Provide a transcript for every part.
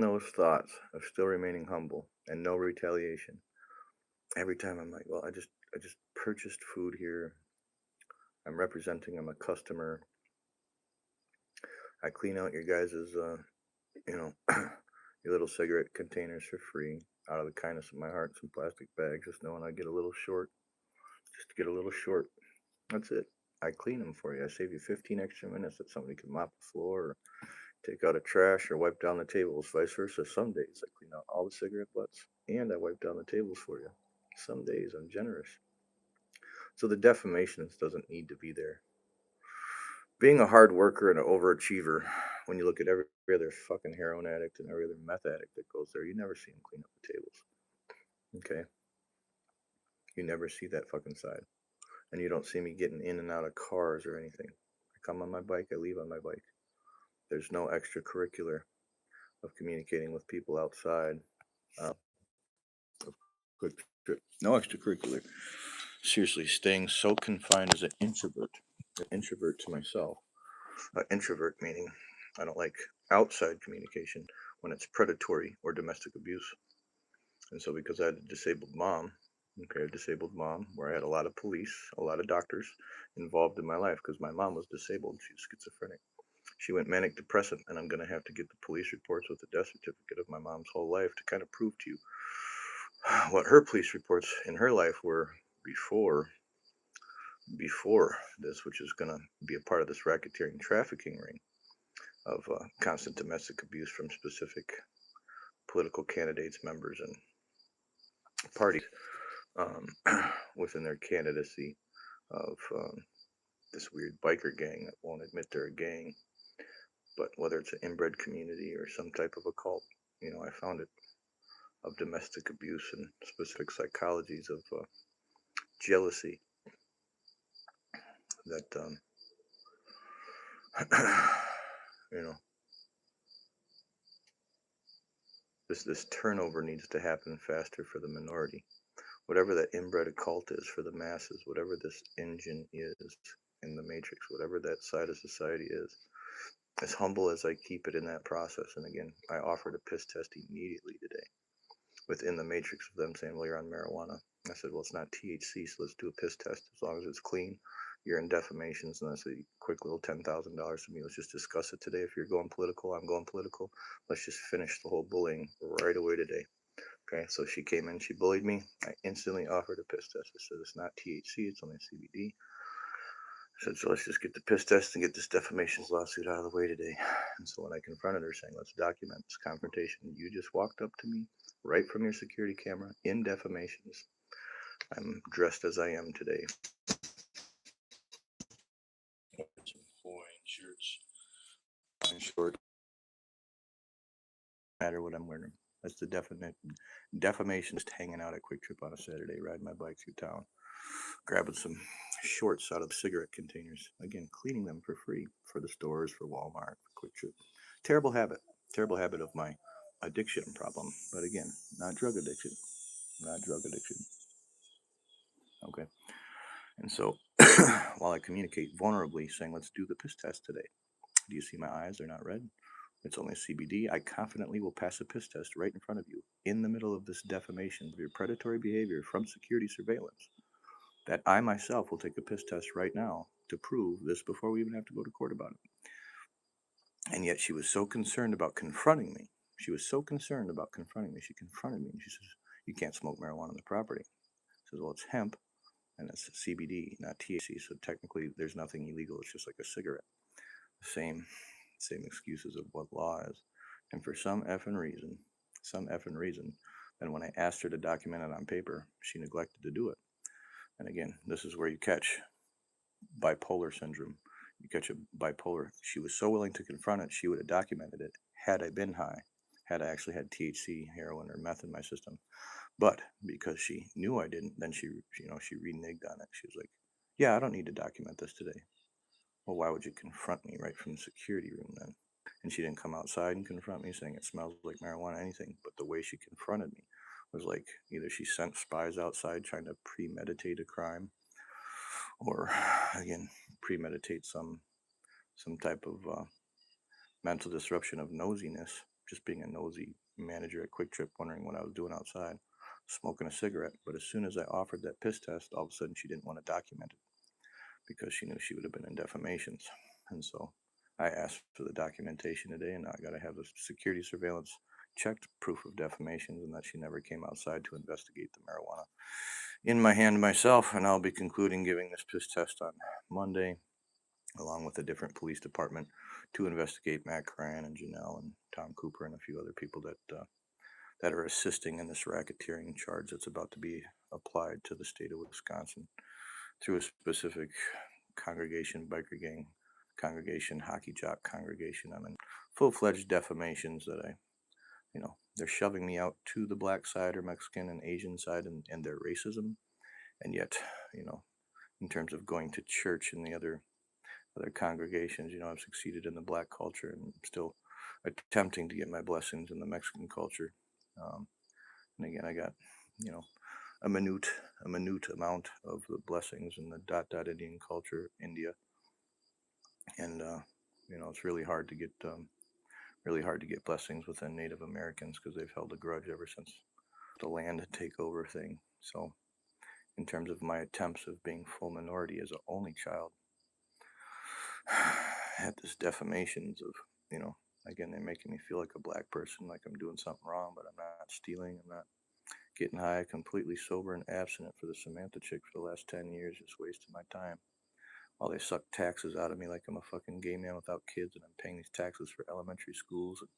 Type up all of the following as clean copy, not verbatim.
those thoughts of still remaining humble and no retaliation. Every time I'm like, well, I just purchased food here. I'm representing. I'm a customer. I clean out your guys's, you know, your little cigarette containers for free out of the kindness of my heart. Some plastic bags, just knowing I get a little short. Just to get a little short. That's it. I clean them for you. I save you 15 extra minutes that somebody can mop the floor or take out a trash or wipe down the tables. Vice versa. Some days I clean out all the cigarette butts and I wipe down the tables for you. Some days I'm generous. So the defamations doesn't need to be there. Being a hard worker and an overachiever, when you look at every other fucking heroin addict and every other meth addict that goes there, you never see them clean up the tables. Okay? You never see that fucking side. And you don't see me getting in and out of cars or anything. I come on my bike, I leave on my bike. There's no extracurricular of communicating with people outside. Uh, of quick trip. No extracurricular. Seriously, staying so confined as an introvert to myself. An introvert meaning I don't like outside communication when it's predatory or domestic abuse. And so, because I had a disabled mom, okay, a disabled mom where I had a lot of police, a lot of doctors involved in my life because my mom was disabled. She was schizophrenic. She went manic depressant, and I'm going to have to get the police reports with the death certificate of my mom's whole life to kind of prove to you what her police reports in her life were before before this, which is going to be a part of this racketeering trafficking ring of constant domestic abuse from specific political candidates, members, and parties um, within their candidacy of this weird biker gang that won't admit they're a gang, but whether it's an inbred community or some type of a cult, I found it of domestic abuse and specific psychologies of jealousy that, you know, this turnover needs to happen faster for the minority. Whatever that inbred occult is for the masses, whatever this engine is in the matrix, whatever that side of society is, as humble as I keep it in that process. And again, I offered a piss test immediately today within the matrix of them saying, well, you're on marijuana. I said, well, it's not THC, so let's do a piss test. As long as it's clean, you're in defamations. And that's a quick little $10,000 to me. Let's just discuss it today. If you're going political, I'm going political. Let's just finish the whole bullying right away today. Okay, so she came in, she bullied me. I instantly offered a piss test. I said, it's not THC, it's only CBD. I said, so let's just get the piss test and get this defamation lawsuit out of the way today. And so when I confronted her saying, let's document this confrontation, you just walked up to me right from your security camera in defamations. I'm dressed as I am today. Some Hawaiian shirts and shorts, no matter what I'm wearing. That's the definite defamation. Just hanging out at Quick Trip on a Saturday, riding my bike through town, grabbing some shorts out of the cigarette containers. Again, cleaning them for free for the stores, for Walmart, for Quick Trip. Terrible habit. Terrible habit of my addiction problem. But again, not drug addiction. Not drug addiction. Okay. And so while I communicate vulnerably, saying, let's do the piss test today. Do you see my eyes? They're not red. It's only CBD. I confidently will pass a piss test right in front of you in the middle of this defamation of your predatory behavior from security surveillance. That I myself will take a piss test right now to prove this before we even have to go to court about it. And yet she was so concerned about confronting me. She was so concerned about confronting me. She confronted me and she says, you can't smoke marijuana on the property. I says, well, it's hemp and it's CBD, not THC. So technically there's nothing illegal. It's just like a cigarette. Same excuses of what law is. And for some effing reason, then when I asked her to document it on paper, she neglected to do it. And again, this is where you catch bipolar syndrome. You catch a bipolar. She was so willing to confront it, she would have documented it had I been high, had I actually had THC, heroin, or meth in my system. But because she knew I didn't, then she reneged on it. She was like, "Yeah, I don't need to document this today." Well, why would you confront me right from the security room then? And she didn't come outside and confront me saying it smells like marijuana, anything. But the way she confronted me was like either she sent spies outside trying to premeditate a crime, or again premeditate some type of mental disruption of nosiness. just being a nosy manager at Quick Trip, wondering what I was doing outside, smoking a cigarette. But as soon as I offered that piss test, all of a sudden she didn't want to document it because she knew she would have been in defamations. And so I asked for the documentation today, and now I got to have the security surveillance checked proof of defamations and that she never came outside to investigate the marijuana in my hand myself. And I'll be concluding giving this piss test on Monday, along with a different police department, to investigate Matt Cran and Janelle and Tom Cooper and a few other people that are assisting in this racketeering charge that's about to be applied to the state of Wisconsin through a specific congregation, biker gang congregation, hockey jock congregation. I'm in full-fledged defamations that they're shoving me out to the black side or Mexican and Asian side and their racism. And yet, in terms of going to church and the other congregations, I've succeeded in the black culture and still attempting to get my blessings in the Mexican culture. Um, and again, I got, a minute amount of the blessings in the Indian culture, India. And, it's really hard to get blessings within Native Americans because they've held a grudge ever since the land takeover thing. So in terms of my attempts of being full minority as an only child, at this defamations of, again, they're making me feel like a black person, like I'm doing something wrong, but I'm not stealing, I'm not getting high, completely sober and abstinent for the Samantha chick for the last 10 years, just wasting my time. While they suck taxes out of me like I'm a fucking gay man without kids, and I'm paying these taxes for elementary schools and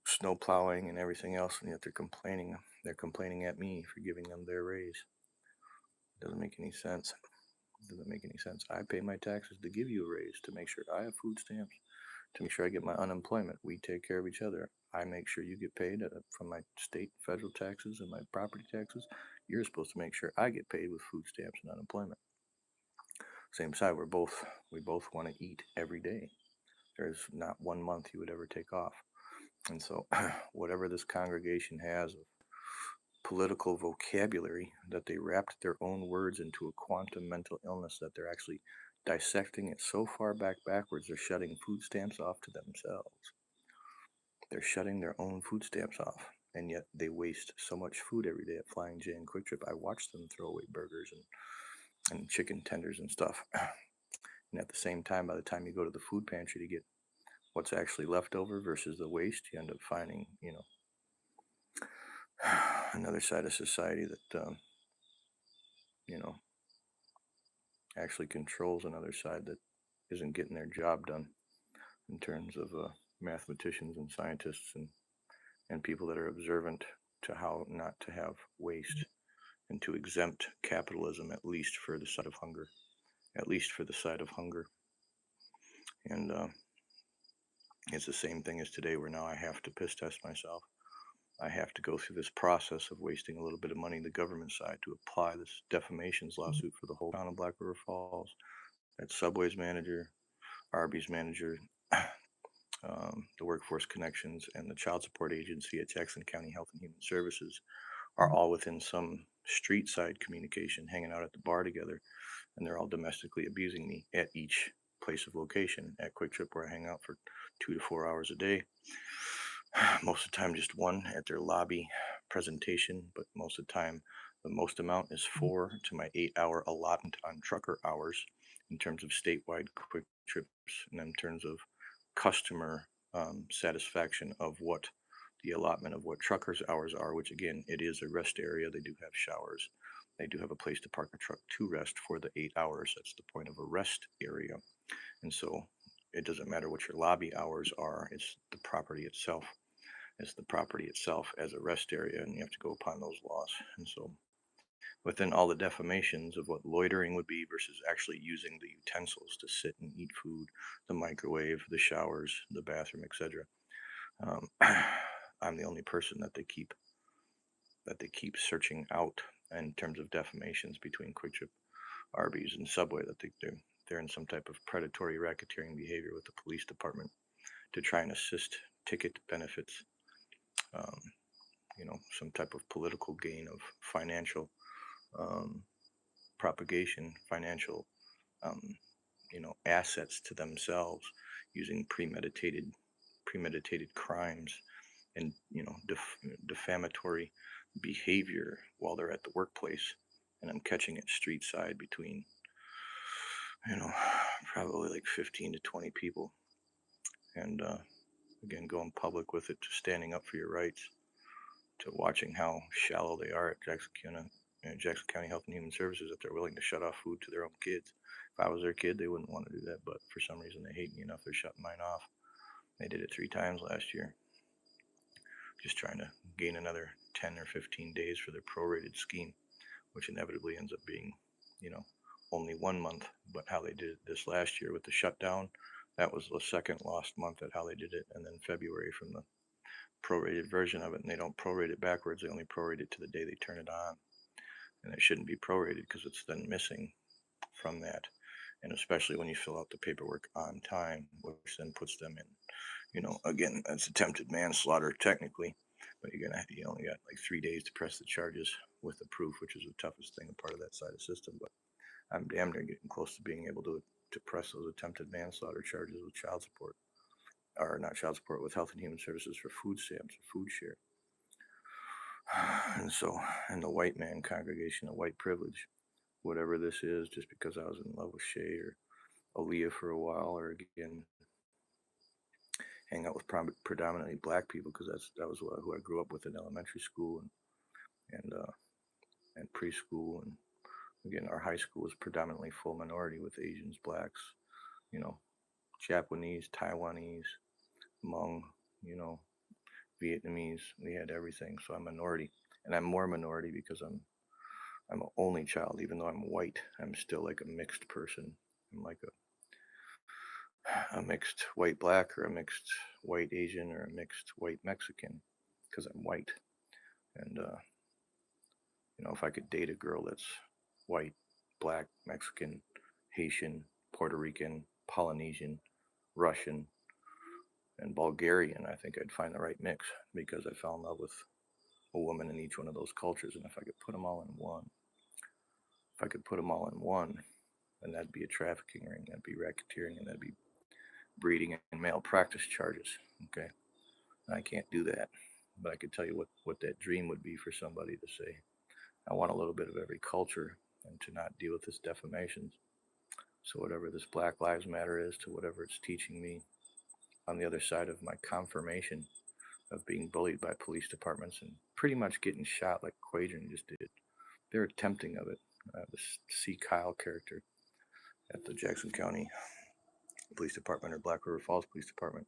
snow plowing and everything else, and yet they're complaining. They're complaining at me for giving them their raise. Doesn't make any sense. Doesn't make any sense. I pay my taxes to give you a raise, to make sure I have food stamps, to make sure I get my unemployment. We take care of each other. I make sure you get paid from my state, federal taxes, and my property taxes. You're supposed to make sure I get paid with food stamps and unemployment. Same side. We both want to eat every day. There's not one month you would ever take off. And so, whatever this congregation has of political vocabulary, that they wrapped their own words into a quantum mental illness, that they're actually dissecting it so far backwards, they're shutting food stamps off to themselves. They're shutting their own food stamps off, and yet they waste so much food every day at Flying J and Quick Trip. I watch them throw away burgers and chicken tenders and stuff. And at the same time, by the time you go to the food pantry to get what's actually left over versus the waste, you end up finding, another side of society that, actually controls another side that isn't getting their job done in terms of mathematicians and scientists and people that are observant to how not to have waste and to exempt capitalism, at least for the side of hunger. At least for the side of hunger. And it's the same thing as today, where now I have to piss test myself. I have to go through this process of wasting a little bit of money in the government side to apply this defamations lawsuit for the whole town of Black River Falls. That Subway's manager, Arby's manager, the Workforce Connections, and the Child Support Agency at Jackson County Health and Human Services are all within some street side communication, hanging out at the bar together, and they're all domestically abusing me at each place of location. At Quick Trip, where I hang out for 2 to 4 hours a day, most of the time just one at their lobby presentation, but most of the time the most amount is 4 to my 8-hour allotment on trucker hours in terms of statewide Quick Trips and in terms of customer satisfaction of what the allotment of what truckers hours are, which again, it is a rest area. They do have showers. They do have a place to park a truck to rest for the 8 hours. That's the point of a rest area. And so it doesn't matter what your lobby hours are. It's the property itself. It's the property itself as a rest area, and you have to go upon those laws. And so within all the defamations of what loitering would be versus actually using the utensils to sit and eat food, the microwave, the showers, the bathroom, etc., I'm the only person that they keep searching out in terms of defamations between Quick Trip, Arby's, and Subway. That they're in some type of predatory racketeering behavior with the police department to try and assist ticket benefits, some type of political gain of financial propagation, financial assets to themselves using premeditated crimes and defamatory behavior while they're at the workplace, and I'm catching it street side between you know probably like 15 to 20 people, and again going public with it, to standing up for your rights, to watching how shallow they are at Jackson County Health and Human Services, that they're willing to shut off food to their own kids. If I was their kid, they wouldn't want to do that, but for some reason they hate me enough they're shutting mine off. They did it 3 times last year, just trying to gain another 10 or 15 days for their prorated scheme, which inevitably ends up being, you know, only 1 month. But how they did it this last year with the shutdown, that was the second lost month at how they did it, and then February from the prorated version of it, and they don't prorate it backwards. They only prorate it to the day they turn it on, and it shouldn't be prorated because it's then missing from that. And especially when you fill out the paperwork on time, which then puts them in, again, that's attempted manslaughter technically, but you only got like 3 days to press the charges with the proof, which is the toughest thing, a part of that side of system. But I'm damn near getting close to being able to press those attempted manslaughter charges with child support, or not child support, with Health and Human Services for food stamps or food share. And so, and the white man congregation of white privilege, whatever this is, just because I was in love with Shay or Aaliyah for a while, or again, hang out with predominantly black people, because that was who I grew up with in elementary school and and preschool, and again, our high school was predominantly full minority with Asians, blacks, you know, Japanese, Taiwanese, Hmong, you know, Vietnamese. We had everything. So I'm minority, and I'm more minority because I'm an only child. Even though I'm white, I'm still like a mixed person. I'm like a mixed white black, or a mixed white Asian, or a mixed white Mexican, because I'm white. And if I could date a girl that's white, black, Mexican, Haitian, Puerto Rican, Polynesian, Russian, and Bulgarian, I think I'd find the right mix, because I fell in love with a woman in each one of those cultures. And if I could put them all in one, then that'd be a trafficking ring, that'd be racketeering, and that'd be breeding and malpractice charges. Okay, and I can't do that, but I could tell you what that dream would be for somebody to say, I want a little bit of every culture, and to not deal with this defamation. So whatever this Black Lives Matter is, to whatever it's teaching me on the other side of my confirmation of being bullied by police departments and pretty much getting shot like Quadrin just did. They're attempting of it. The C. Kyle character at the Jackson County Police Department, or Black River Falls Police Department,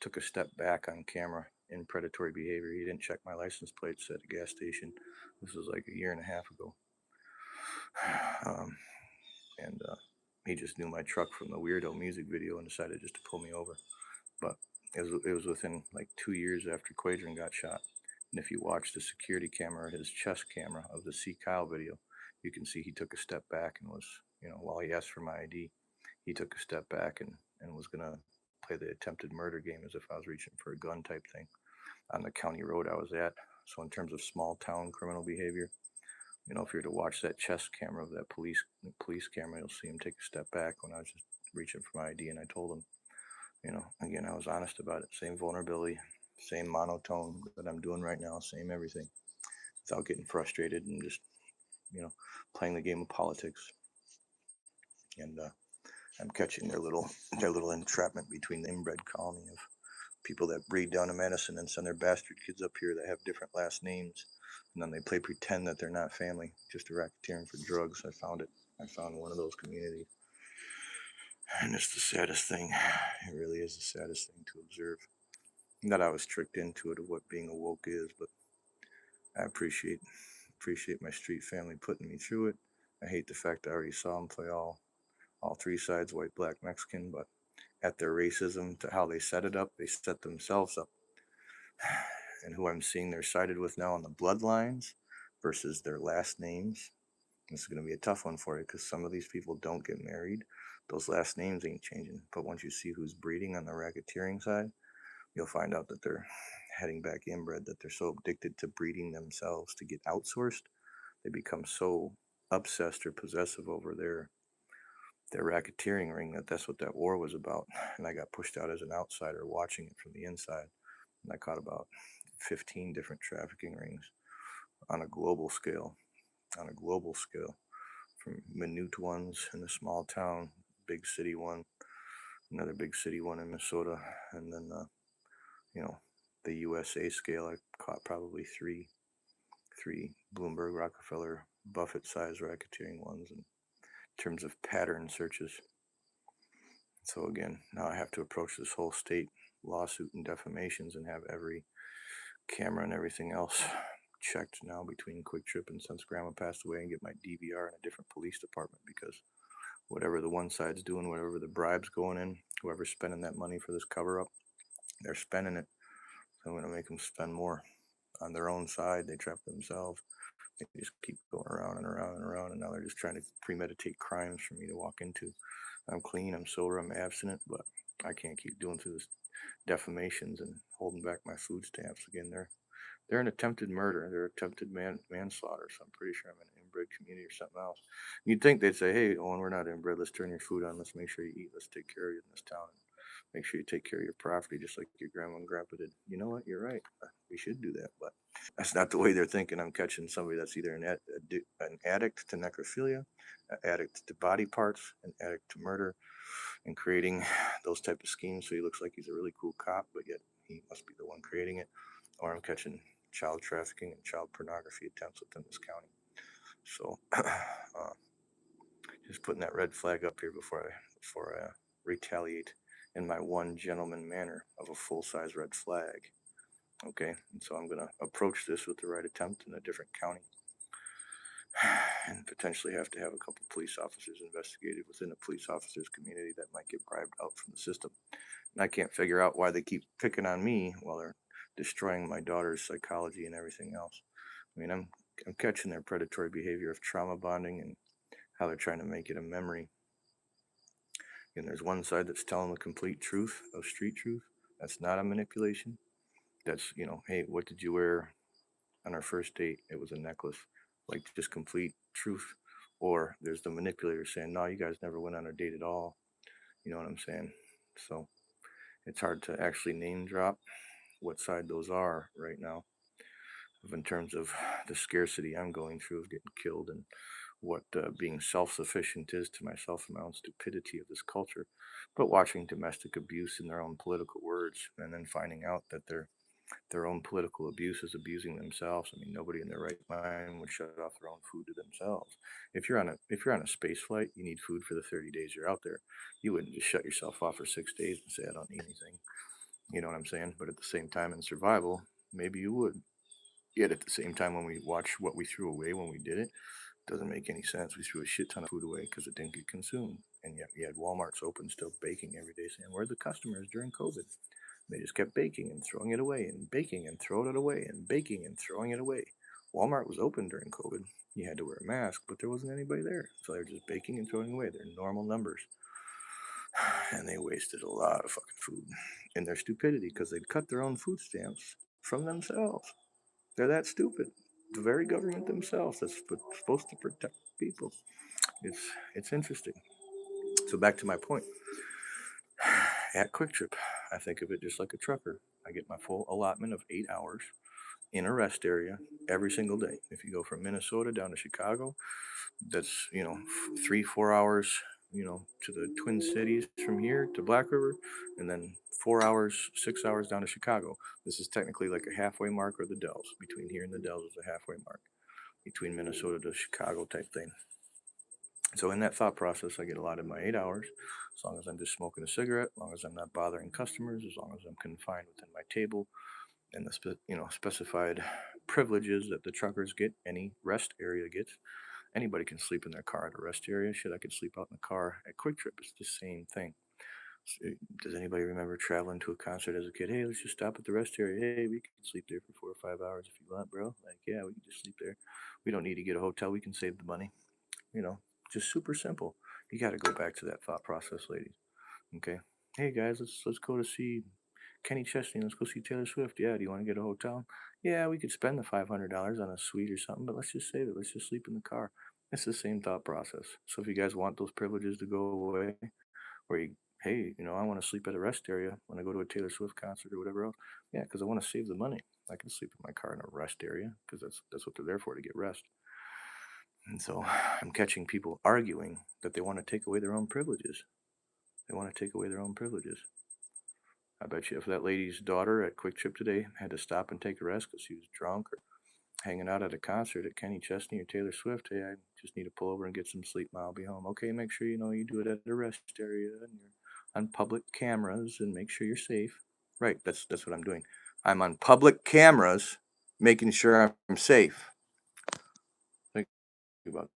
took a step back on camera in predatory behavior. He didn't check my license plates at a gas station. This was like a year and a half ago. And he just knew my truck from the Weirdo music video and decided just to pull me over. But it was within like 2 years after Quadrin got shot. And if you watch the security camera, his chest camera of the C. Kyle video, you can see he took a step back and was, while he asked for my ID, he took a step back and was going to play the attempted murder game as if I was reaching for a gun type thing on the county road I was at. So in terms of small town criminal behavior, if you were to watch that chest camera of that police camera, you'll see him take a step back when I was just reaching for my ID, and I told him, again, I was honest about it. Same vulnerability, same monotone that I'm doing right now, same everything, without getting frustrated and just, playing the game of politics. And I'm catching their little entrapment between the inbred colony of people that breed down to Madison and send their bastard kids up here that have different last names, and then they pretend that they're not family, just to racketeering for drugs. I found one of those communities, and it's the saddest thing. It really is the saddest thing to observe. Not I was tricked into it, of what being awoke is, but I appreciate my street family putting me through it. I hate the fact I already saw them play all three sides, white, black, Mexican, but at their racism, to how they set it up, they set themselves up. And who I'm seeing they're sided with now on the bloodlines versus their last names. This is going to be a tough one for you, because some of these people don't get married. Those last names ain't changing. But once you see who's breeding on the racketeering side, you'll find out that they're heading back inbred, that they're so addicted to breeding themselves to get outsourced. They become so obsessed or possessive over their racketeering ring, that's what that war was about. And I got pushed out as an outsider watching it from the inside. And I caught about 15 different trafficking rings on a global scale, on a global scale, from minute ones in a small town, big city one, another big city one in Minnesota, and then you know, the USA scale. I caught probably three Bloomberg, Rockefeller, Buffett size racketeering ones in terms of pattern searches. So again, now I have to approach this whole state lawsuit and defamations and have every camera and everything else checked now between Quick Trip and since Grandma passed away, and get my DVR in a different police department, because whatever the one side's doing, whatever the bribe's going in, whoever's spending that money for this cover up, they're spending it. So I'm going to make them spend more on their own side. They trap themselves. They just keep going around and around and around, and now they're just trying to premeditate crimes for me to walk into. I'm clean, I'm sober, I'm abstinent, but I can't keep doing through this defamations and holding back my food stamps. Again, they're an attempted murder. They're attempted manslaughter. So I'm pretty sure I'm in an inbred community or something else. You'd think they'd say, "Hey, Owen, we're not inbred. Let's turn your food on. Let's make sure you eat. Let's take care of you in this town. Make sure you take care of your property, just like your grandma and grandpa did." You know what? You're right. We should do that, but that's not the way they're thinking. I'm catching somebody that's either an addict to necrophilia, an addict to body parts, an addict to murder, and creating those type of schemes so he looks like he's a really cool cop, but yet he must be the one creating it. Or I'm catching child trafficking and child pornography attempts within this county. So just putting that red flag up here before I retaliate in my one gentleman manner of a full-size red flag. Okay, and so I'm going to approach this with the right attempt in a different county, and potentially have to have a couple police officers investigated within a police officers community that might get bribed out from the system. And I can't figure out why they keep picking on me while they're destroying my daughter's psychology and everything else. I mean, I'm catching their predatory behavior of trauma bonding and how they're trying to make it a memory. And there's one side that's telling the complete truth of street truth. That's not a manipulation. That's, hey, what did you wear on our first date? It was a necklace. Like, just complete truth. Or there's the manipulator saying, no, you guys never went on a date at all. You know what I'm saying? So it's hard to actually name drop what side those are right now, in terms of the scarcity I'm going through of getting killed, and what being self-sufficient is to myself and my own stupidity of this culture. But watching domestic abuse in their own political words, and then finding out that their own political abuse is abusing themselves. I mean, nobody in their right mind would shut off their own food to themselves. If you're on a space flight, you need food for the 30 days you're out there. You wouldn't just shut yourself off for 6 days and say, I don't need anything. You know what I'm saying? But at the same time, in survival, maybe you would. Yet at the same time, when we watch what we threw away when we did it, doesn't make any sense. We threw a shit ton of food away because it didn't get consumed. And yet we had Walmart's open still baking every day, saying, where are the customers during COVID? They just kept baking and throwing it away, and baking and throwing it away, and baking and throwing it away. Walmart was open during COVID. You had to wear a mask, but there wasn't anybody there. So they were just baking and throwing away their normal numbers. And they wasted a lot of fucking food in their stupidity because they'd cut their own food stamps from themselves. They're that stupid. The very government themselves that's supposed to protect people. It's interesting. So back to my point. At Quick Trip, I think of it just like a trucker. I get my full allotment of 8 hours in a rest area every single day. If you go from Minnesota down to Chicago, that's 3-4 hours, to the Twin Cities from here to Black River, and then 4 hours, 6 hours down to Chicago. This is technically like a halfway mark, or the Dells. Between here and the Dells is a halfway mark between Minnesota to Chicago type thing. So in that thought process, I get allotted my 8 hours, as long as I'm just smoking a cigarette, as long as I'm not bothering customers, as long as I'm confined within my table and the specified privileges that the truckers get, any rest area gets. Anybody can sleep in their car at a rest area. Shit, I could sleep out in the car at Quick Trip. It's the same thing. So, does anybody remember traveling to a concert as a kid? Hey, let's just stop at the rest area. Hey, we can sleep there for 4 or 5 hours if you want, bro. Like, yeah, we can just sleep there. We don't need to get a hotel. We can save the money. You know, just super simple. You got to go back to that thought process, ladies. Okay. Hey guys, let's go to see Kenny Chesney. Let's go see Taylor Swift. Yeah. Do you want to get a hotel? Yeah, we could spend the $500 on a suite or something, but let's just save it. Let's just sleep in the car. It's the same thought process. So if you guys want those privileges to go away, or you, hey, I want to sleep at a rest area when I go to a Taylor Swift concert or whatever else. Yeah, because I want to save the money. I can sleep in my car in a rest area because that's what they're there for, to get rest. And so I'm catching people arguing that they want to take away their own privileges. They want to take away their own privileges. I bet you if that lady's daughter at Quick Trip today had to stop and take a rest because she was drunk or hanging out at a concert at Kenny Chesney or Taylor Swift, hey, I just need to pull over and get some sleep. I'll be home. Okay, make sure you do it at a rest area and you're on public cameras and make sure you're safe. Right, that's what I'm doing. I'm on public cameras, making sure I'm safe. Think about